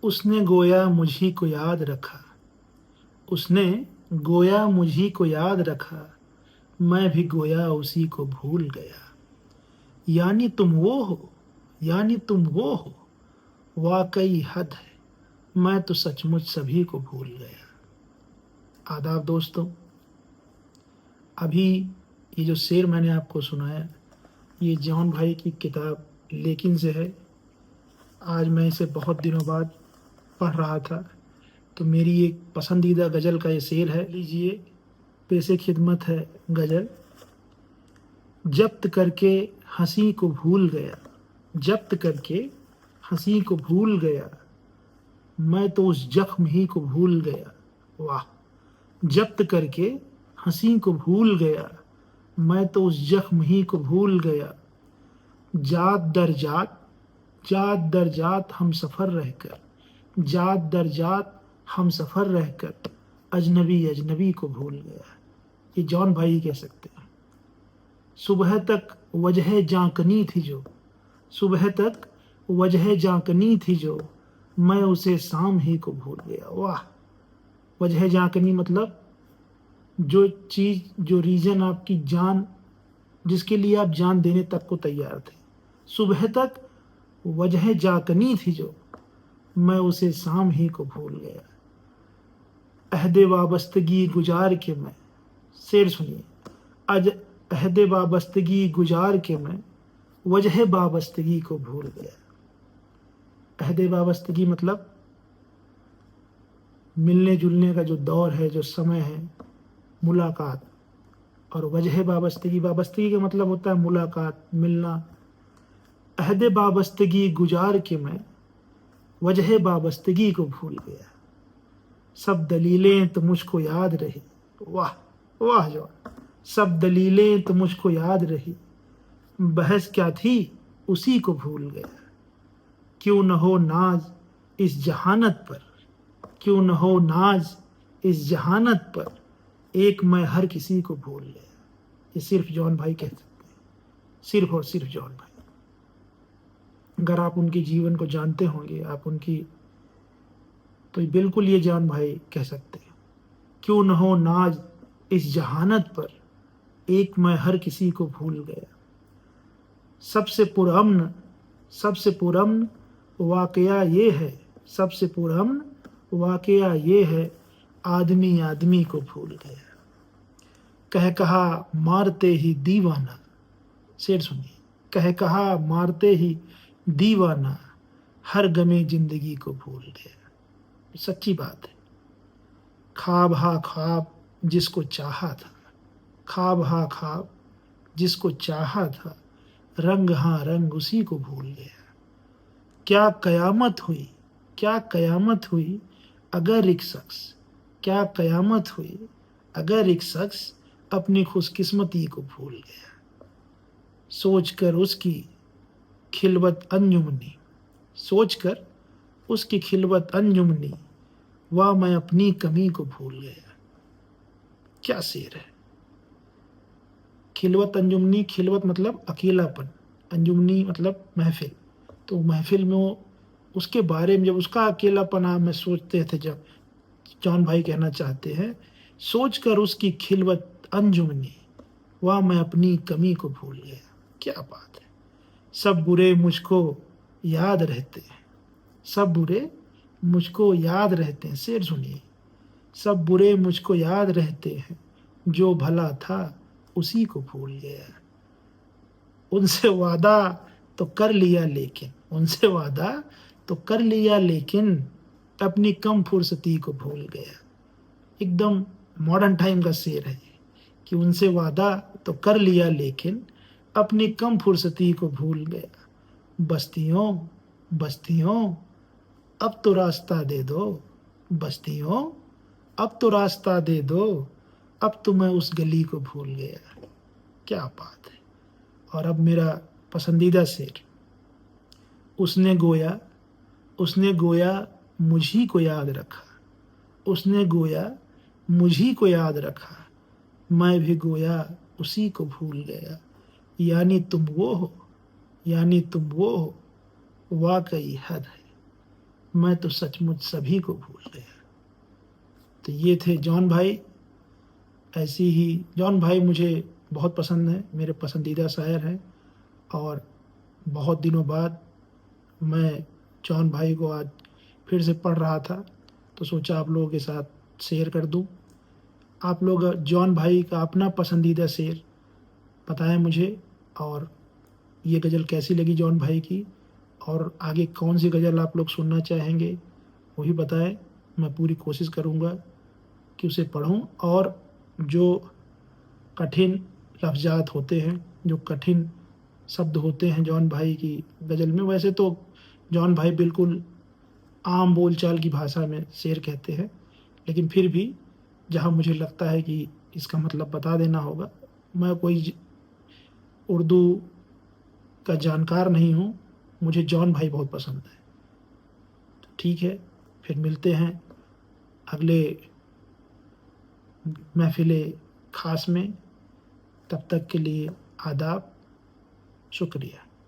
उसने गोया मुझी को याद रखा, उसने गोया मुझी को याद रखा, मैं भी गोया उसी को भूल गया। यानी तुम वो हो, यानी तुम वो हो, वाकई हद है, मैं तो सचमुच सभी को भूल गया। आदाब दोस्तों, अभी ये जो शेर मैंने आपको सुनाया, ये जॉन भाई की किताब लेकिन से है। आज मैं इसे बहुत दिनों बाद पढ़ रहा था, तो मेरी एक पसंदीदा गज़ल का ये शेर है। लीजिए, पेशे खिदमत है गज़ल। जब्त करके हंसी को भूल गया, जब्त करके हंसी को भूल गया, मैं तो उस जख्म ही को भूल गया। वाह! जब्त करके हंसी को भूल गया, मैं तो उस जख्म ही को भूल गया। जात दर जात, जात दर जात हम सफ़र रहकर, जात दर जात हम सफ़र रहकर, अजनबी अजनबी को भूल गया। ये जॉन भाई कह सकते हैं। सुबह तक वजह जांकनी थी जो, सुबह तक वजह जांकनी थी जो, मैं उसे शाम ही को भूल गया। वाह! वजह जांकनी मतलब जो चीज़, जो रीज़न आपकी जान, जिसके लिए आप जान देने तक को तैयार थे। सुबह तक वजह जांकनी थी जो, मैं उसे शाम ही को भूल गया। अहद वाबस्तगी गुजार के मैं, शेर सुनिए, अज अहद वाबस्तगी गुजार के मैं वजह वाबस्तगी को भूल गया। अहद वाबस्तगी मतलब मिलने जुलने का जो दौर है, जो समय है, मुलाकात। और वजह वाबस्तगी, वाबस्तगी का मतलब होता है मुलाकात, मिलना। अहद वाबस्तगी गुजार के मैं वजह वाबस्तगी को भूल गया। सब दलीलें तो मुझको याद रही। वाह वाह जवान! सब दलीलें तो मुझको याद रही, बहस क्या थी उसी को भूल गया। क्यों न हो नाज इस जहानत पर, क्यों न हो नाज इस जहानत पर, एक मैं हर किसी को भूल गया। ये सिर्फ जॉन भाई कह सकते हैं, सिर्फ और सिर्फ जॉन भाई। अगर आप उनके जीवन को जानते होंगे, आप उनकी, तो बिल्कुल ये जॉन भाई कह सकते हैं। क्यों न हो नाज इस जहानत पर, एक मैं हर किसी को भूल गया। सबसे पुरअमन, सबसे पुरअमन वाकया ये है, सबसे पुरअमन वाकया ये है, आदमी आदमी को भूल गया। कह कहा मारते ही दीवाना, शेर सुनिए, कह कहा मारते ही दीवाना, हर गमे जिंदगी को भूल गया। सच्ची बात है। ख्वाब हा ख्वाब जिसको चाहा था, ख्वाब हा ख्वाब जिसको चाहा था, रंग हाँ रंग उसी को भूल गया। क्या कयामत हुई, क्या कयामत हुई अगर एक शख्स, क्या कयामत हुई अगर एक शख्स अपनी खुशकिस्मती को भूल गया। सोचकर उसकी खिलवत अंजुमनी, सोचकर उसकी खिलवत अंजुमनी, वाह मैं अपनी कमी को भूल गया। क्या शेर है! खिलवत अंजुमनी, खिलवत मतलब अकेलापन, अंजुमनी मतलब महफिल। तो महफिल में वो, उसके बारे में जब उसका अकेलापन मैं सोचते थे, जब जॉन भाई कहना चाहते हैं, सोचकर उसकी खिलवत अंजुमनी, वाह मैं अपनी कमी को भूल गया। क्या बात है! सब बुरे मुझको याद रहते हैं, सब बुरे मुझको याद रहते हैं। शेर सुनिए, सब बुरे मुझको याद रहते हैं, जो भला था उसी को भूल गया। उनसे वादा तो कर लिया लेकिन, उनसे वादा तो कर लिया लेकिन, अपनी कम फुर्सती को भूल गया। एकदम मॉडर्न टाइम का शेर है कि उनसे वादा तो कर लिया लेकिन, अपनी कम फुर्सती को भूल गया। बस्तियों बस्तियों अब तो रास्ता दे दो, बस्तियों अब तो रास्ता दे दो, अब तो मैं उस गली को भूल गया। क्या बात है! और अब मेरा पसंदीदा शेर, उसने गोया, उसने गोया मुझी को याद रखा, उसने गोया मुझी को याद रखा, मैं भी गोया उसी को भूल गया। यानी तुम वो हो, यानी तुम वो हो, वाकई हद है, मैं तो सचमुच सभी को भूल गया। तो ये थे जॉन भाई। ऐसी ही जॉन भाई मुझे बहुत पसंद है, मेरे पसंदीदा शायर हैं। और बहुत दिनों बाद मैं जॉन भाई को आज फिर से पढ़ रहा था, तो सोचा आप लोगों के साथ शेयर कर दूं। आप लोग जॉन भाई का अपना पसंदीदा शेर बताएं मुझे, और ये गज़ल कैसी लगी जॉन भाई की, और आगे कौन सी गज़ल आप लोग सुनना चाहेंगे वही बताएं। मैं पूरी कोशिश करूँगा कि उसे पढूं। और जो कठिन लफ्ज़ात होते हैं, जो कठिन शब्द होते हैं जॉन भाई की गज़ल में, वैसे तो जॉन भाई बिल्कुल आम बोलचाल की भाषा में शेर कहते हैं, लेकिन फिर भी जहाँ मुझे लगता है कि इसका मतलब बता देना होगा, मैं कोई उर्दू का जानकार नहीं हूँ, मुझे जॉन भाई बहुत पसंद है। तो ठीक है, फिर मिलते हैं अगले महफ़िल ख़ास में। तब तक के लिए आदाब, शुक्रिया।